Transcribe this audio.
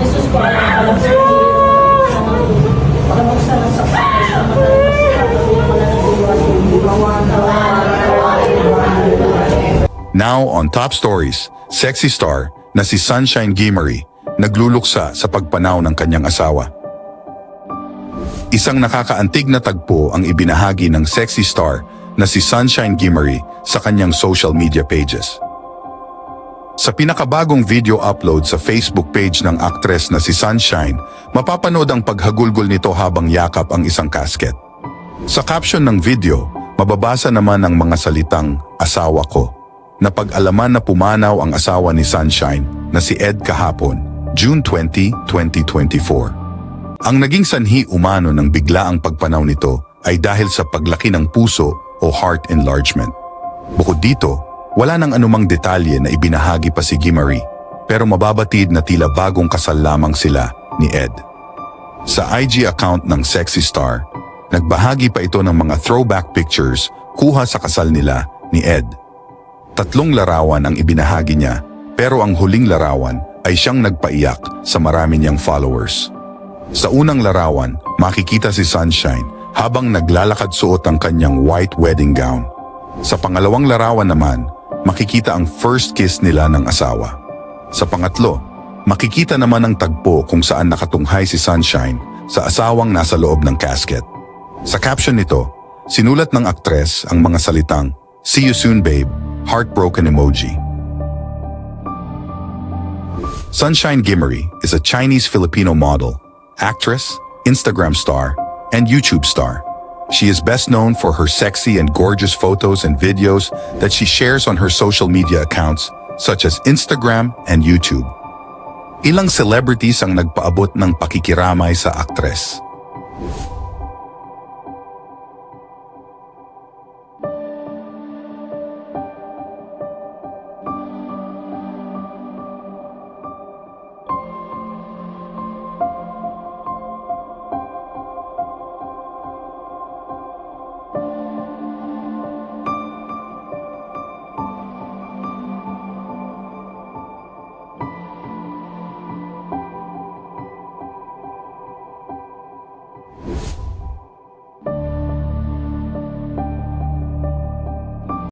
Jesus ko, alam sa pagkabuksan ng sakit sa mga Now on Top Stories, sexy star na si Sunshine Gimery nagluluksa sa pagpanaw ng kanyang asawa. Isang nakakaantig na tagpo ang ibinahagi ng sexy star na si Sunshine Gimery sa kanyang social media pages. Sa pinakabagong video upload sa Facebook page ng aktres na si Sunshine, mapapanood ang paghagulgol nito habang yakap ang isang casket. Sa caption ng video, mababasa naman ang mga salitang "asawa ko", na pag-alaman na pumanaw ang asawa ni Sunshine na si Ed kahapon, June 20, 2024. Ang naging sanhi umano ng biglaang pagpanaw nito ay dahil sa paglaki ng puso o heart enlargement. Bukod dito, wala nang anumang detalye na ibinahagi pa si Gimery, pero mababatid na tila bagong kasal lamang sila ni Ed. Sa IG account ng sexy star, nagbahagi pa ito ng mga throwback pictures kuha sa kasal nila ni Ed. 3 larawan ang ibinahagi niya, pero ang huling larawan ay siyang nagpaiyak sa marami niyang followers. Sa unang larawan, makikita si Sunshine habang naglalakad suot ang kanyang white wedding gown. Sa pangalawang larawan naman, makikita ang first kiss nila ng asawa. Sa pangatlo, makikita naman ang tagpo kung saan nakatunghay si Sunshine sa asawang nasa loob ng casket. Sa caption nito, sinulat ng aktres ang mga salitang "See you soon babe," heartbroken emoji. Sunshine Gimery is a Chinese-Filipino model, actress, Instagram star, and YouTube star. She is best known for her sexy and gorgeous photos and videos that she shares on her social media accounts such as Instagram and YouTube. Ilang celebrities ang nagpaabot ng pakikiramay sa aktres.